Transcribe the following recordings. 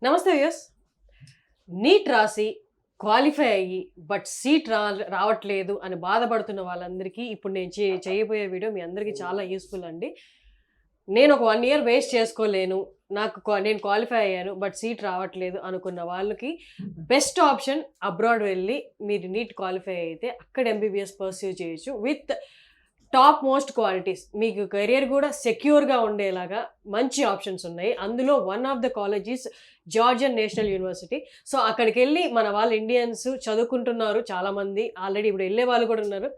నమస్తే views. Neat రాసి qualify అయ్యి బట్ సీట్ రావట్లేదు అని బాధపడుతున్న వాళ్ళందరికీ ఇప్పుడు నేను చేయబోయే వీడియో మీ అందరికీ చాలా యూస్ఫుల్ అండి. నేను ఒక 1 year వేస్ట్ చేసుకోలేను, నేను క్వాలిఫై అయ్యాను బట్ సీట్ రావట్లేదు అనుకున్న వాళ్ళకి బెస్ట్ ఆప్షన్ అబ్రాడ్ వెళ్ళి మీరు నీట్ క్వాలిఫై అయితే అక్కడ MBBS పర్స్యూ చేయొచ్చు విత్ టాప్ మోస్ట్ క్వాలిటీస్. మీకు కెరియర్ కూడా సెక్యూర్గా ఉండేలాగా మంచి ఆప్షన్స్ ఉన్నాయి. అందులో one of the colleges Georgian national university. So అక్కడికి వెళ్ళి మన వాళ్ళు ఇండియన్స్ చదువుకుంటున్నారు చాలామంది, ఆల్రెడీ ఇప్పుడు వెళ్ళే వాళ్ళు కూడా ఉన్నారు.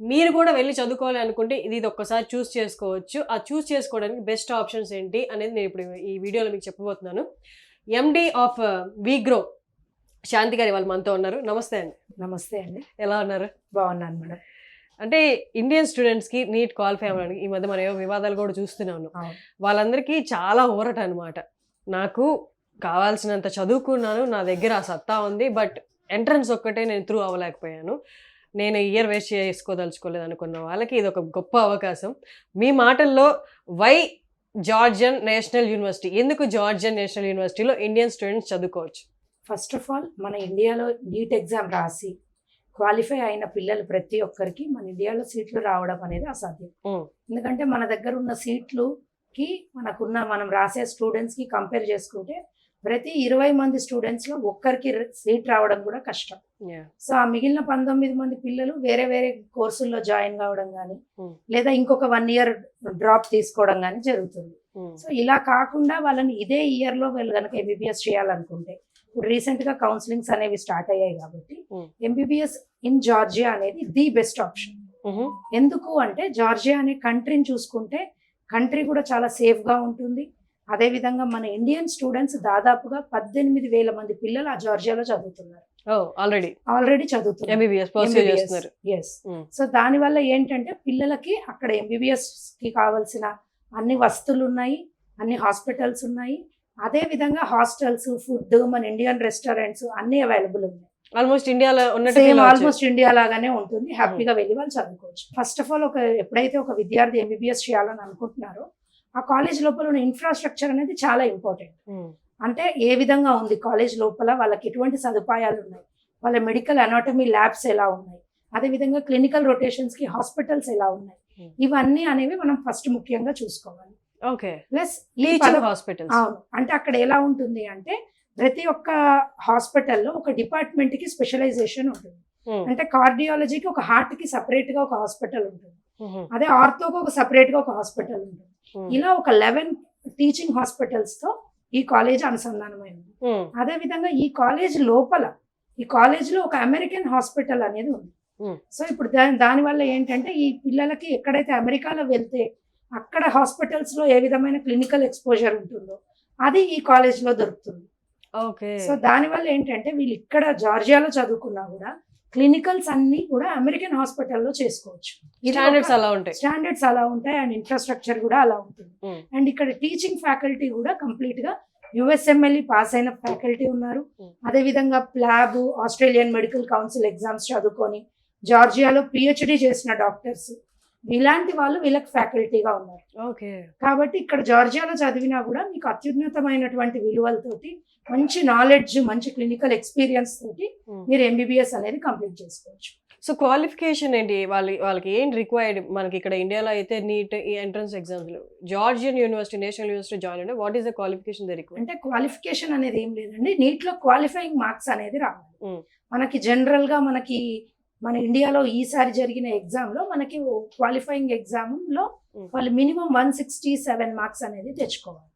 మీరు కూడా వెళ్ళి చదువుకోవాలి అనుకుంటే ఇది ఒక్కసారి చూస్ చేసుకోవచ్చు. ఆ చూస్ చేసుకోవడానికి బెస్ట్ ఆప్షన్స్ ఏంటి అనేది నేను ఇప్పుడు ఈ వీడియోలో మీకు చెప్పబోతున్నాను. MD ఆఫ్ వీగ్రో శాంతి గారు వాళ్ళు మనతో ఉన్నారు. నమస్తే అండి. నమస్తే అండి. ఎలా ఉన్నారు? బాగున్నాను మేడం. అంటే ఇండియన్ స్టూడెంట్స్కి నీట్ క్వాలిఫై అవ్వడానికి ఈ మధ్య మనం ఏవో వివాదాలు కూడా చూస్తున్నాను. వాళ్ళందరికీ చాలా ఊరట అనమాట. నాకు కావాల్సినంత చదువుకున్నాను, నా దగ్గర ఆ సత్తా ఉంది, బట్ ఎంట్రన్స్ ఒక్కటే నేను త్రూ అవ్వలేకపోయాను, నేను ఇయర్ వేస్ట్ చేసుకోదలుచుకోలేదు అనుకున్న వాళ్ళకి ఇది ఒక గొప్ప అవకాశం. మీ మాటల్లో వై జార్జియన్ నేషనల్ యూనివర్సిటీ, ఎందుకు జార్జియన్ నేషనల్ యూనివర్సిటీలో ఇండియన్ స్టూడెంట్స్ చదువుకోవచ్చు? ఫస్ట్ ఆఫ్ ఆల్ మన ఇండియాలో నీట్ ఎగ్జామ్ రాసి క్వాలిఫై అయిన పిల్లలు ప్రతి ఒక్కరికి మన ఇండియాలో సీట్లు రావడం అనేది అసాధ్యం. ఎందుకంటే మన దగ్గర ఉన్న సీట్లుకి మనం రాసే స్టూడెంట్స్కి కంపేర్ చేసుకుంటే ప్రతి 20 మంది స్టూడెంట్స్లో ఒక్కరికి సీట్ రావడం కూడా కష్టం. సో ఆ మిగిలిన 19 మంది పిల్లలు వేరే వేరే కోర్సుల్లో జాయిన్ కావడం కానీ లేదా ఇంకొక 1 year డ్రాప్ తీసుకోవడం కానీ జరుగుతుంది. సో ఇలా కాకుండా వాళ్ళని ఇదే ఇయర్లో వీళ్ళు కనుక MBBS చేయాలనుకుంటే, ఇప్పుడు రీసెంట్గా కౌన్సిలింగ్స్ అనేవి స్టార్ట్ అయ్యాయి కాబట్టి MBBS ఇన్ జార్జియా అనేది ది బెస్ట్ ఆప్షన్. ఎందుకు అంటే జార్జియా అనే కంట్రీని చూసుకుంటే కంట్రీ కూడా చాలా సేఫ్గా ఉంటుంది. అదేవిధంగా మన ఇండియన్ స్టూడెంట్స్ దాదాపుగా 18,000 మంది పిల్లలు ఆ జార్జియాలో చదువుతున్నారు. ఆల్రెడీ చదువుతున్నారు. సో దానివల్ల ఏంటంటే పిల్లలకి అక్కడ MBBS కి కావాల్సిన అన్ని వస్తువులు ఉన్నాయి, అన్ని హాస్పిటల్స్ ఉన్నాయి, అదే విధంగా హాస్టల్స్, ఫుడ్, మన ఇండియన్ రెస్టారెంట్స్ అన్ని అవైలబుల్ ఉన్నాయి. ఆల్మోస్ట్ ఇండియా లాగానే ఉంటుంది. హ్యాపీగా వెళ్ళి వాళ్ళు చదువుకోవచ్చు. ఫస్ట్ ఆఫ్ ఆల్ ఎప్పుడైతే ఒక విద్యార్థి MBBS చేయాలని అనుకుంటున్నారో ఆ కాలేజ్ లోపల ఉన్న ఇన్ఫ్రాస్ట్రక్చర్ అనేది చాలా ఇంపార్టెంట్. అంటే ఏ విధంగా ఉంది కాలేజ్ లోపల, వాళ్ళకి ఎటువంటి సదుపాయాలు ఉన్నాయి, వాళ్ళ మెడికల్ అనాటమీ ల్యాబ్స్ ఎలా ఉన్నాయి, అదేవిధంగా క్లినికల్ రొటేషన్స్ కి హాస్పిటల్స్ ఎలా ఉన్నాయి, ఇవన్నీ అనేవి మనం ఫస్ట్ ముఖ్యంగా చూసుకోవాలి. ప్లస్ అవును, అంటే అక్కడ ఎలా ఉంటుంది అంటే ప్రతి ఒక్క హాస్పిటల్లో ఒక డిపార్ట్మెంట్ కి స్పెషలైజేషన్ ఉంటుంది. అంటే కార్డియాలజీకి ఒక హార్ట్ కి సపరేట్ గా ఒక హాస్పిటల్ ఉంటుంది, అదే ఆర్థోకి ఒక సపరేట్ గా ఒక హాస్పిటల్ ఉంటుంది. ఇలా ఒక 11 టీచింగ్ హాస్పిటల్స్ తో ఈ కాలేజ్ అనుసంధానమైంది. అదే విధంగా ఈ కాలేజ్ లోపల ఈ కాలేజ్ లో ఒక అమెరికన్ హాస్పిటల్ అనేది ఉంది. సో ఇప్పుడు దాని వల్ల ఏంటంటే ఈ పిల్లలకి ఎక్కడైతే అమెరికాలో వెళ్తే అక్కడ హాస్పిటల్స్ లో ఏ విధమైన క్లినికల్ ఎక్స్పోజర్ ఉంటుందో అది ఈ కాలేజ్ లో దొరుకుతుంది. సో దానివల్ల ఏంటంటే వీళ్ళు ఇక్కడ జార్జియాలో చదువుకున్నా కూడా క్లినికల్స్ అన్ని కూడా అమెరికన్ హాస్పిటల్లో చేసుకోవచ్చు. స్టాండర్డ్స్ అలా ఉంటాయి అండ్ ఇన్ఫ్రాస్ట్రక్చర్ కూడా అలా ఉంటుంది. అండ్ ఇక్కడ టీచింగ్ ఫ్యాకల్టీ కూడా కంప్లీట్ గా USMLE పాస్ అయిన ఫ్యాకల్టీ ఉన్నారు. అదే విధంగా PLAB, Australian medical council exams చదువుకొని జార్జియాలో PhD చేసిన డాక్టర్స్, ఇలాంటి వాళ్ళు వీళ్ళకి ఫ్యాకల్టీగా ఉన్నారు. కాబట్టి ఇక్కడ జార్జియాలో చదివినా కూడా మీకు అత్యున్నతమైనటువంటి విలువలతోటి, మంచి నాలెడ్జ్, మంచి క్లినికల్ ఎక్స్పీరియన్స్ తోటి మీరు MBBS అనేది కంప్లీట్ చేసుకోవచ్చు. సో క్వాలిఫికేషన్ ఏంటి, వాళ్ళకి ఏం రిక్వైర్డ్? మనకి ఇక్కడ ఇండియాలో అయితే నీట్ ఈ ఎంట్రన్స్ ఎగ్జామ్స్ లో Georgian university national university join అంటే what is the qualification they required? అంటే క్వాలిఫికేషన్ అనేది ఏం లేదండి, నీట్ లో క్వాలిఫైయింగ్ మార్క్స్ అనేది రావాలి. మనకి జనరల్ గా మన ఇండియాలో ఈసారి జరిగిన ఎగ్జామ్ లో మనకి క్వాలిఫైయింగ్ ఎగ్జామ్ లో వాళ్ళు మినిమం 167 మార్క్స్ అనేది తెచ్చుకోవాలి.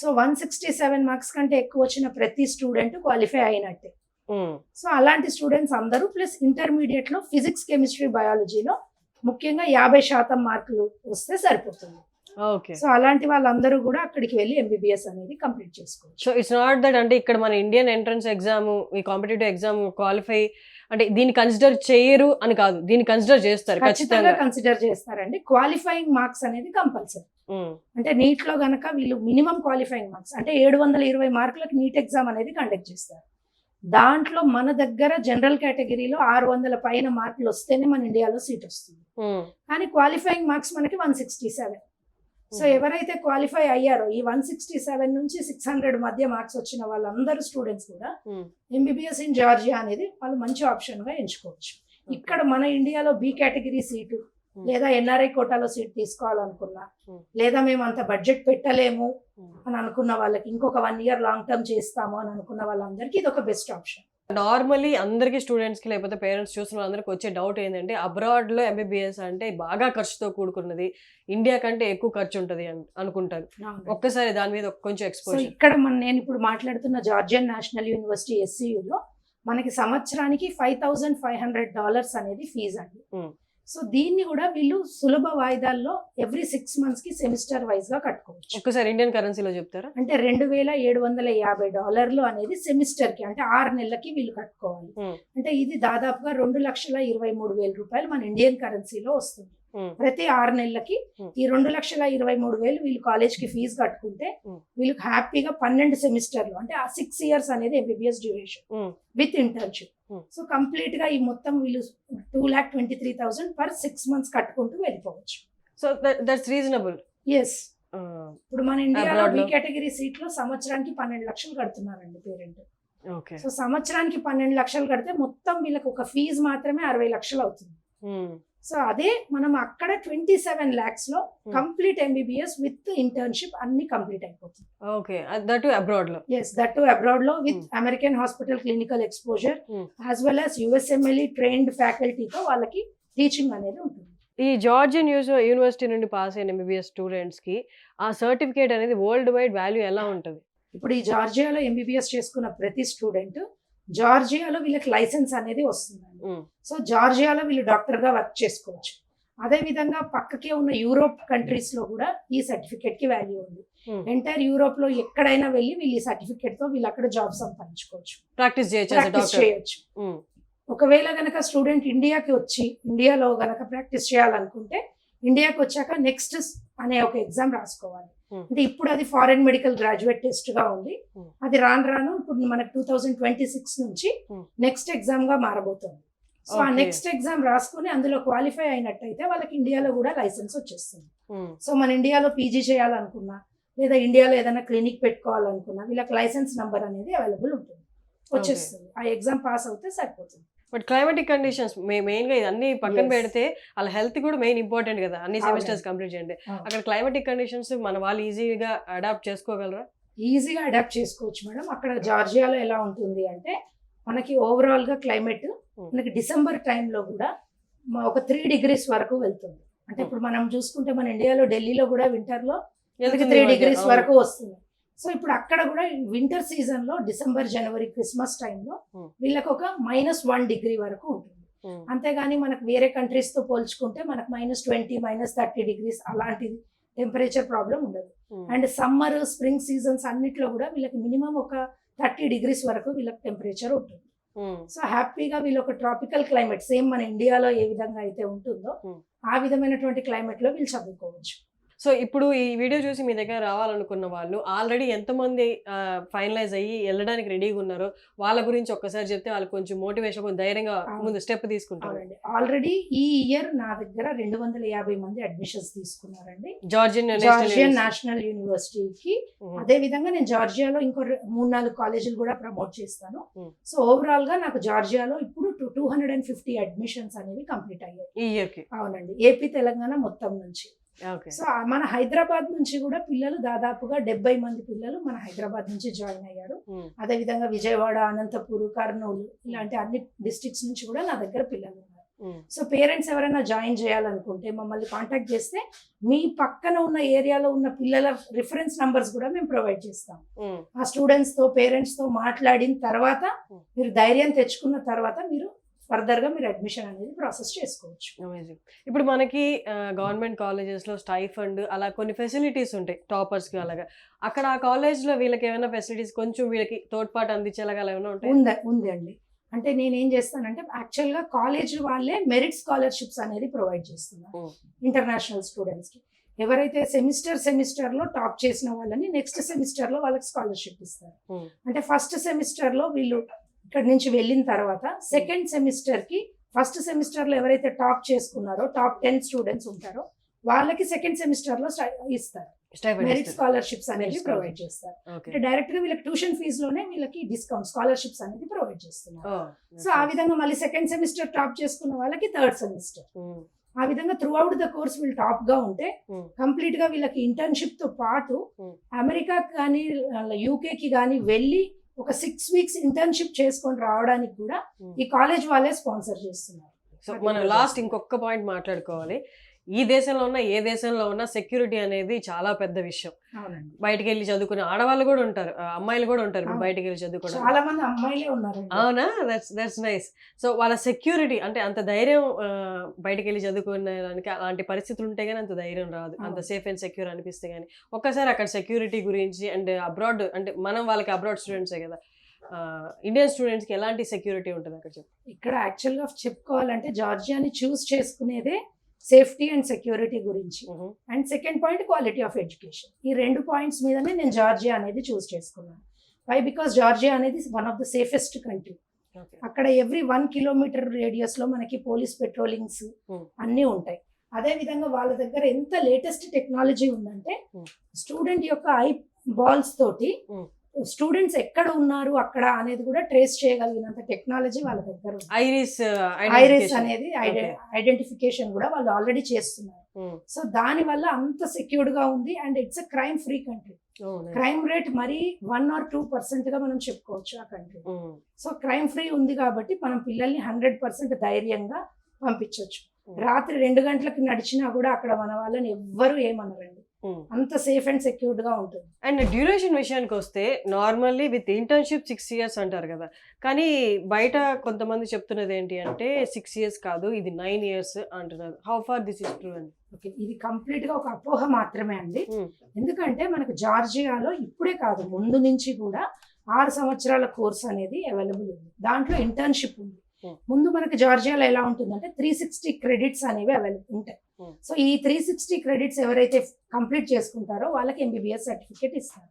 సో 167 మార్క్స్ కంటే ఎక్కువ వచ్చిన ప్రతి స్టూడెంట్ క్వాలిఫై అయినట్టే. సో అలాంటి స్టూడెంట్స్ అందరూ ప్లస్ ఇంటర్మీడియట్ లో ఫిజిక్స్, కెమిస్ట్రీ, బయాలజీలో ముఖ్యంగా 50% మార్కులు వస్తే సరిపోతుంది. సో అలాంటి వాళ్ళందరూ కూడా అక్కడికి వెళ్ళి MBBS అనేది కంప్లీట్ చేసుకోవచ్చు. సో ఇట్స్ నాట్ దట్ అంటే ఇక్కడ మన ఇండియన్ ఎంట్రన్స్ ఎగ్జామ్, ఈ కాంపిటేటివ్ ఎగ్జామ్ క్వాలిఫై అంటే దీన్ని కన్సిడర్ చేయరు అని కాదు, దీన్ని కన్సిడర్ చేస్తారు, ఖచ్చితంగా కన్సిడర్ చేస్తారండి. క్వాలిఫైయింగ్ మార్క్స్ అనేది కంపల్సరీ. అంటే నీట్ లో గనక వీళ్ళు మినిమం క్వాలిఫైయింగ్ మార్క్స్ అంటే 720 మార్కులకు నీట్ ఎగ్జామ్ అనేది కండక్ట్ చేస్తారు. దాంట్లో మన దగ్గర జనరల్ కేటగిరీలో 600 పైన మార్కులు వస్తేనే మన ఇండియాలో సీట్ వస్తుంది. కానీ క్వాలిఫైయింగ్ మార్క్స్ మనకి 167. సో ఎవరైతే క్వాలిఫై అయ్యారో ఈ 167 నుంచి 600 మధ్య మార్క్స్ వచ్చిన వాళ్ళందరూ స్టూడెంట్స్ కూడా ఎంబీబీఎస్ ఇన్ జార్జియా అనేది వాళ్ళు మంచి ఆప్షన్ గా ఎంచుకోవచ్చు. ఇక్కడ మన ఇండియాలో బి కేటగిరీ సీటు లేదా ఎన్ఆర్ఐ కోటాలో సీట్ తీసుకోవాలనుకున్నా, లేదా మేము అంత బడ్జెట్ పెట్టలేము అని అనుకున్న వాళ్ళకి, ఇంకొక 1 year లాంగ్ టర్మ్ చేస్తాము అని అనుకున్న వాళ్ళందరికీ ఇది ఒక బెస్ట్ ఆప్షన్. నార్మలీ అందరికి స్టూడెంట్స్ కి లేకపోతే పేరెంట్స్ చూస్తున్న వాళ్ళందరికీ వచ్చే డౌట్ ఏంటంటే అబ్రాడ్ లో ఎంబీబీఎస్ అంటే బాగా ఖర్చుతో కూడుకున్నది, ఇండియా కంటే ఎక్కువ ఖర్చు ఉంటది అనుకుంటారు. ఒక్కసారి దాని మీద కొంచెం సో ఎక్స్పోజర్. ఇక్కడ నేను ఇప్పుడు మాట్లాడుతున్న జార్జియన్ నేషనల్ యూనివర్సిటీ ఎస్సీయూలో మనకి సంవత్సరానికి $5,500 అనేది ఫీజు అండి. సో దీన్ని కూడా వీళ్ళు సులభ వాయిదాల్లో ఎవ్రీ 6 months కి సెమిస్టర్ వైజ్ గా కట్టుకోవచ్చు. ఒక్కసారి ఇండియన్ కరెన్సీలో చెప్తారా? అంటే $2,750 అనేది సెమిస్టర్ కి, అంటే 6 నెలలకి వీళ్ళు కట్టుకోవాలి. అంటే ఇది దాదాపుగా $2,23,000 మన ఇండియన్ కరెన్సీలో వస్తుంది. ప్రతి 6 నెలలకి ఈ 2,23,000 వీళ్ళు కాలేజ్ కి ఫీజు కట్టుకుంటే వీళ్ళకి హ్యాపీగా 12 సెమిస్టర్లు, అంటే ఆ 6 years అనేది MBBS duration with internship. So complete గా ఈ మొత్తం వీళ్ళు 2,23,000 పర్ 6 months కట్టుకుంటూ వెళ్ళిపోవచ్చు. So that's reasonable. ఎస్, ఇప్పుడు మన ఇండియాలో బి కేటగిరీ సీట్ లో సంవత్సరానికి 12 లక్షలు కడుతున్నారండి పేరెంట్. సో సంవత్సరానికి 12 లక్షలు కడితే మొత్తం వీళ్ళకి ఒక ఫీజు మాత్రమే 60 లక్షలు అవుతుంది. సో అదే మనం అక్కడ 27 lakhs లో కంప్లీట్ ఎంబీబీఎస్ విత్ ఇంటర్న్షిప్ అన్ని కంప్లీట్ అయిపోతుంది. ఓకే, దట్ టు అబ్రాడ్ లో. ఎస్, దట్ టు అబ్రాడ్ లో with American hospital clinical exposure as well as USMLE trained ఫ్యాకల్టీతో వాళ్ళకి టీచింగ్ అనేది ఉంటుంది. ఈ జార్జియన్ యూనివర్సిటీ నుండి పాస్ అయిన ఎంబీబీఎస్ స్టూడెంట్స్ కి ఆ సర్టిఫికేట్ అనేది వరల్డ్ వైడ్ వాల్యూ ఎలా ఉంటుంది? ఇప్పుడు ఈ జార్జియాలో ఎంబీబీఎస్ చేసుకున్న ప్రతి స్టూడెంట్ జార్జియాలో వీళ్ళకి లైసెన్స్ అనేది వస్తుందండి. సో జార్జియాలో వీళ్ళు డాక్టర్ గా వర్క్ చేసుకోవచ్చు. అదే విధంగా పక్కకే ఉన్న యూరోప్ కంట్రీస్ లో కూడా ఈ సర్టిఫికేట్ కి వాల్యూ ఉంది. ఎంటైర్ యూరోప్ లో ఎక్కడైనా వెళ్ళి వీళ్ళు ఈ సర్టిఫికేట్ తో వీళ్ళు అక్కడ జాబ్ సంపాదించుకోవచ్చు, ప్రాక్టీస్ చేయొచ్చు. ఒకవేళ గనక స్టూడెంట్ ఇండియాకి వచ్చి ఇండియాలో గనక ప్రాక్టీస్ చేయాలనుకుంటే ఇండియాకి వచ్చాక నెక్స్ట్ అనే ఒక ఎగ్జామ్ రాసుకోవాలి. అంటే ఇప్పుడు అది ఫారెన్ మెడికల్ గ్రాడ్యుయేట్ టెస్ట్ గా ఉంది. అది రాను ఇప్పుడు మనకు 2026 నుంచి నెక్స్ట్ ఎగ్జామ్ గా మారబోతుంది. సో ఆ నెక్స్ట్ ఎగ్జామ్ రాసుకుని అందులో క్వాలిఫై అయినట్టయితే వాళ్ళకి ఇండియాలో కూడా లైసెన్స్ వచ్చేస్తుంది. సో మన ఇండియాలో పీజీ చేయాలనుకున్నా లేదా ఇండియాలో ఏదైనా క్లినిక్ పెట్టుకోవాలనుకున్నా వీళ్ళకి లైసెన్స్ నంబర్ అనేది అవైలబుల్ ఉంటుంది, వచ్చేస్తుంది. ఆ ఎగ్జామ్ పాస్ అవుతే సరిపోతుంది. బట్ క్లైమాటిక్ కండిషన్స్ మెయిన్ గా ఇదన్నీ పక్కన పెడితే వాళ్ళ హెల్త్ కూడా మెయిన్ ఇంపార్టెంట్ కదా, అన్ని సెమిస్టర్స్ కంప్లీట్ చేయండి. అక్కడ క్లైమాటిక్ కండిషన్స్ మన వాళ్ళు ఈజీగా అడాప్ట్ చేసుకోగలరా? ఈజీగా అడాప్ట్ చేసుకోవచ్చు మేడం. అక్కడ జార్జియాలో ఎలా ఉంటుంది అంటే మనకి ఓవరాల్ గా క్లైమేట్ మనకి డిసెంబర్ టైంలో కూడా ఒక 3 degrees వరకు వెళ్తుంది. అంటే ఇప్పుడు మనం చూసుకుంటే మన ఇండియాలో ఢిల్లీలో కూడా వింటర్ లో 3 degrees వరకు వస్తుంది. సో ఇప్పుడు అక్కడ కూడా వింటర్ సీజన్ లో డిసెంబర్ జనవరి క్రిస్మస్ టైంలో వీళ్ళకి ఒక -1 degree వరకు ఉంటుంది. అంతేగాని మనకు వేరే కంట్రీస్ తో పోల్చుకుంటే మనకు -20, -30 degrees అలాంటి టెంపరేచర్ ప్రాబ్లం ఉండదు. అండ్ సమ్మర్ స్ప్రింగ్ సీజన్స్ అన్నిట్లో కూడా వీళ్ళకి మినిమం ఒక 30 degrees వరకు వీళ్ళకి టెంపరేచర్ ఉంటుంది. సో హ్యాపీగా వీళ్ళు ఒక ట్రాపికల్ క్లైమేట్ సేమ్ మన ఇండియాలో ఏ విధంగా అయితే ఉంటుందో ఆ విధమైనటువంటి క్లైమేట్ లో వీళ్ళు చదువుకోవచ్చు. సో ఇప్పుడు ఈ వీడియో చూసి మీ దగ్గర రావాలనుకున్న వాళ్ళు ఆల్రెడీ ఎంతమంది ఫైనలైజ్ అయ్యి వెళ్ళడానికి రెడీగా ఉన్నారో వాళ్ళ గురించి ఒక్కసారి చెప్తే వాళ్ళకి కొంచెం మోటివేషన్, కొంచెం ధైర్యంగా ముందు స్టెప్ తీసుకుంటారండి. ఆల్రెడీ ఈ ఇయర్ నా దగ్గర 250 మంది అడ్మిషన్స్ తీసుకున్నారండి జార్జియన్ నేషనల్ యూనివర్సిటీకి. అదే విధంగా నేను జార్జియాలో ఇంకో 3-4 కాలేజీలు కూడా ప్రమోట్ చేస్తాను. సో ఓవరాల్ గా నాకు జార్జియాలో ఇప్పుడు 250 అడ్మిషన్స్ అనేవి కంప్లీట్ అయ్యాయి ఈ ఇయర్ కి. అవునండి, ఏపీ తెలంగాణ మొత్తం నుంచి. సో మన హైదరాబాద్ నుంచి కూడా పిల్లలు దాదాపుగా 70 మంది పిల్లలు మన హైదరాబాద్ నుంచి జాయిన్ అయ్యారు. అదే విధంగా విజయవాడ, అనంతపూర్, కర్నూలు ఇలాంటి అన్ని డిస్ట్రిక్ట్స్ నుంచి కూడా నా దగ్గర పిల్లలు ఉన్నారు. సో పేరెంట్స్ ఎవరైనా జాయిన్ చేయాలనుకుంటే మమ్మల్ని కాంటాక్ట్ చేస్తే మీ పక్కన ఉన్న ఏరియాలో ఉన్న పిల్లల రిఫరెన్స్ నంబర్స్ కూడా మేము ప్రొవైడ్ చేస్తాం. ఆ స్టూడెంట్స్ తో పేరెంట్స్ తో మాట్లాడిన తర్వాత మీరు ధైర్యం తెచ్చుకున్న తర్వాత మీరు ఫర్దర్ గా మీరు అడ్మిషన్ అనేది ప్రాసెస్ చేసుకోవచ్చు. అమేజింగ్. ఇప్పుడు మనకి గవర్నమెంట్ కాలేజెస్ లో స్టైఫండ్ అలా కొన్ని ఫెసిలిటీస్ ఉంటాయి టాపర్స్ కి, అలాగా అక్కడ ఆ కాలేజ్ లో వీళ్ళకి ఏమైనా ఫెసిలిటీస్ కొంచెం వీళ్ళకి తోడ్పాటు అందించేలాగా ఏమైనా ఉంటాయి? ఉంది అండి. అంటే నేనేం చేస్తానంటే యాక్చువల్ గా కాలేజ్ వాళ్ళే మెరిట్ స్కాలర్షిప్స్ అనేది ప్రొవైడ్ చేస్తున్నాను ఇంటర్నేషనల్ స్టూడెంట్స్ కి. ఎవరైతే సెమిస్టర్ లో టాప్ చేసిన వాళ్ళని నెక్స్ట్ సెమిస్టర్ లో వాళ్ళకి స్కాలర్షిప్ ఇస్తారు. అంటే ఫస్ట్ సెమిస్టర్ లో వీళ్ళు ఇక్కడ నుంచి వెళ్ళిన తర్వాత సెకండ్ సెమిస్టర్ కి, ఫస్ట్ సెమిస్టర్ లో ఎవరైతే టాప్ చేసుకున్నారో టాప్ 10 స్టూడెంట్స్ ఉంటారో వాళ్ళకి సెకండ్ సెమిస్టర్ లో ఇస్తారు. మెరిట్ స్కాలర్షిప్స్ అనేది Merit ప్రొవైడ్ చేస్తారు. అంటే డైరెక్ట్ గా వీళ్ళకి ట్యూషన్ ఫీజు లోనే వీళ్ళకి డిస్కౌంట్ స్కాలర్షిప్స్ అనేది ప్రొవైడ్ చేస్తున్నారు. సో ఆ విధంగా మళ్ళీ సెకండ్ సెమిస్టర్ టాప్ చేసుకున్న వాళ్ళకి థర్డ్ సెమిస్టర్, ఆ విధంగా త్రూ అవుట్ ద కోర్స్ వీళ్ళు టాప్ గా ఉంటే కంప్లీట్ గా వీళ్ళకి ఇంటర్న్షిప్ తో పాటు అమెరికాకి కానీ యూకే కి కానీ వెళ్ళి ఒక 6 weeks ఇంటర్న్షిప్ చేసుకొని రావడానికి కూడా ఈ కాలేజ్ వాళ్ళే స్పాన్సర్ చేస్తున్నారు. సో మనం లాస్ట్ ఇంకొక పాయింట్ మాట్లాడుకోవాలి. ఈ దేశంలో ఉన్న ఏ దేశంలో ఉన్న సెక్యూరిటీ అనేది చాలా పెద్ద విషయం. బయటకు వెళ్ళి చదువుకునే ఆడవాళ్ళు కూడా ఉంటారు, అమ్మాయిలు కూడా ఉంటారు బయటకు వెళ్ళి చదువుకోవడం. చాలా మంది అమ్మాయిలే ఉన్నారు. అవునా? That's nice. సో వాళ్ళ సెక్యూరిటీ అంటే అంత ధైర్యం బయటకు వెళ్ళి చదువుకునేదానికి అలాంటి పరిస్థితులు ఉంటే కానీ అంత ధైర్యం రాదు, అంత సేఫ్ అండ్ సెక్యూర్ అనిపిస్తే కానీ. ఒక్కసారి అక్కడ సెక్యూరిటీ గురించి అండ్ అబ్రాడ్ అంటే మనం వాళ్ళకి అబ్రాడ్ స్టూడెంట్సే కదా, ఇండియన్ స్టూడెంట్స్కి ఎలాంటి సెక్యూరిటీ ఉంటుంది అక్కడ చెప్పు. ఇక్కడ యాక్చువల్గా చెప్పుకోవాలంటే జార్జియాని చూస్ చేసుకునేదే సేఫ్టీ అండ్ సెక్యూరిటీ గురించి. And second point quality of education. ఈ 2 పాయింట్స్ మీదనే నేను జార్జియా అనేది చూస్ చేసుకున్నాను. వై? బికాస్ జార్జియా అనేది one of the safest country. అక్కడ ఎవ్రీ 1 kilometer రేడియస్ లో మనకి పోలీస్ పెట్రోలింగ్స్ అన్నీ ఉంటాయి. అదే విధంగా వాళ్ళ దగ్గర ఎంత లేటెస్ట్ టెక్నాలజీ ఉందంటే స్టూడెంట్ యొక్క ఐ బాల్స్ తోటి స్టూడెంట్స్ ఎక్కడ ఉన్నారు అక్కడ అనేది కూడా ట్రేస్ చేయగలిగినంత టెక్నాలజీ వాళ్ళ దగ్గర ఉంది. ఐరిస్ అనేది ఐడెంటిఫికేషన్ కూడా వాళ్ళు ఆల్రెడీ చేస్తున్నారు. సో దాని వల్ల అంత సెక్యూర్డ్ గా ఉంది. And it's a crime free country. Crime rate మరి 1 or 2% గా మనం చెప్పుకోవచ్చు ఆ కంట్రీ. సో క్రైమ్ ఫ్రీ ఉంది కాబట్టి మనం పిల్లల్ని 100% ధైర్యంగా పంపించవచ్చు. రాత్రి 2 గంటలకు నడిచినా కూడా అక్కడ మన వాళ్ళని ఎవ్వరు ఏమనరండి, అంత సేఫ్ అండ్ సెక్యూర్డ్ గా ఉంటుంది. అండ్ డ్యూరేషన్ విషయానికి వస్తే నార్మల్లీ విత్ ఇంటర్న్షిప్ 6 years అంటారు కదా, కానీ బయట కొంతమంది చెప్తున్నది ఏంటి అంటే 6 years కాదు ఇది 9 years అంటున్నారు. How far this is true అండి? ఓకే, ఇది కంప్లీట్ గా ఒక అపోహ మాత్రమే అండి. ఎందుకంటే మనకు జార్జియాలో ఇప్పుడే కాదు ముందు నుంచి కూడా 6 సంవత్సరాల కోర్స్ అనేది అవైలబుల్ ఉంది. దాంట్లో ఇంటర్న్షిప్ ఉంది. ముందు మనకి జార్జియాలో ఎలా ఉంటుందంటే 360 credits అనేవి అవైలబుల్ ఉంటాయి. సో ఈ 360 credits ఎవరైతే కంప్లీట్ చేసుకుంటారో వాళ్ళకి MBBS సర్టిఫికేట్ ఇస్తారు.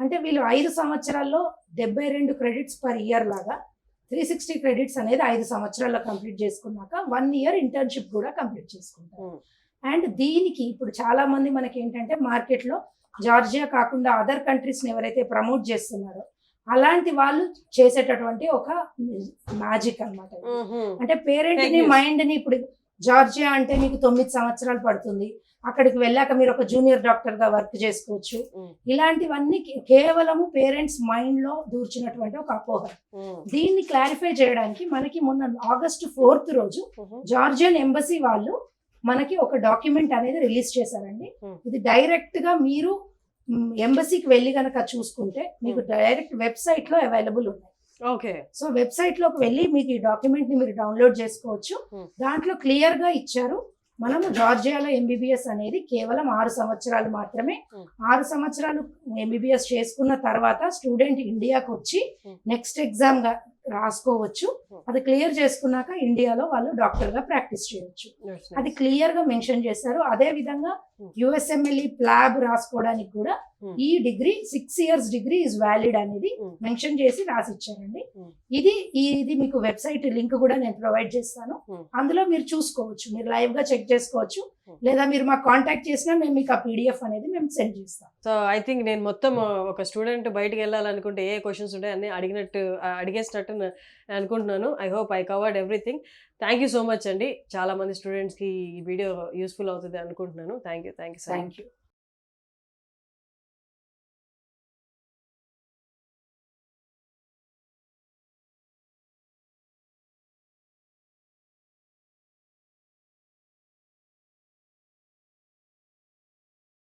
అంటే వీళ్ళు 5 సంవత్సరాల్లో 72 credits per year లాగా 360 credits అనేది 5 సంవత్సరాల్లో కంప్లీట్ చేసుకున్నాక 1 year ఇంటర్న్షిప్ కూడా కంప్లీట్ చేసుకుంటారు. అండ్ దీనికి ఇప్పుడు చాలా మంది మనకి ఏంటంటే మార్కెట్లో జార్జియా కాకుండా అదర్ కంట్రీస్ని ఎవరైతే ప్రమోట్ చేస్తున్నారో అలాంటి వాళ్ళు చేసేటటువంటి ఒక మ్యాజిక్ అన్నమాట. అంటే పేరెంట్ ని మైండ్ ని ఇప్పుడు జార్జియా అంటే మీకు 9 సంవత్సరాలు పడుతుంది, అక్కడికి వెళ్ళాక మీరు ఒక జూనియర్ డాక్టర్ గా వర్క్ చేసుకోవచ్చు, ఇలాంటివన్నీ కేవలము పేరెంట్స్ మైండ్ లో దూర్చినటువంటి ఒక అపోహ. దీన్ని క్లారిఫై చేయడానికి మనకి మొన్న August 4th రోజు జార్జియన్ ఎంబసీ వాళ్ళు మనకి ఒక డాక్యుమెంట్ అనేది రిలీజ్ చేశారండి. ఇది డైరెక్ట్ గా మీరు ఎంబసీకి వెళ్ళి కనుక చూసుకుంటే మీకు డైరెక్ట్ వెబ్సైట్ లో అవైలబుల్ ఉన్నాయి. ఓకే, సో వెబ్సైట్ లోకి వెళ్ళి మీకు ఈ డాక్యుమెంట్ ని మీరు డౌన్లోడ్ చేసుకోవచ్చు. దాంట్లో క్లియర్ గా ఇచ్చారు మనము జార్జియాలో MBBS అనేది కేవలం 6 సంవత్సరాలు మాత్రమే. 6 సంవత్సరాలు MBBS చేసుకున్న తర్వాత స్టూడెంట్ ఇండియాకి వచ్చి నెక్స్ట్ ఎగ్జామ్ గా రాసుకోవచ్చు. అది క్లియర్ చేసుకున్నాక ఇండియాలో వాళ్ళు డాక్టర్ గా ప్రాక్టీస్ చేయొచ్చు. అది క్లియర్ గా మెన్షన్ చేశారు. అదే విధంగా USMLE ప్లాబ్ రాసుకోవడానికి కూడా ఈ degree 6 years degree is valid అనేది మెన్షన్ చేసి రాసిచ్చారండి. ఇది మీకు వెబ్సైట్ లింక్ కూడా నేను ప్రొవైడ్ చేస్తాను. అందులో మీరు చూసుకోవచ్చు, మీరు లైవ్ గా చెక్ చేసుకోవచ్చు. లేదా మీరు మాకు కాంటాక్ట్ చేసినా మేము మీకు ఆ PDF అనేది మేము సెండ్ చేస్తాం. సో ఐ థింక్ నేను మొత్తం ఒక స్టూడెంట్ బయటకు వెళ్ళాలనుకుంటే ఏ క్వశ్చన్స్ ఉంటాయి అన్ని అడిగేసినట్టు అనుకుంటున్నాను. I hope I covered everything. Thank you so much అండి. చాలా మంది స్టూడెంట్స్కి ఈ వీడియో యూస్ఫుల్ అవుతుంది అనుకుంటున్నాను. Thank you.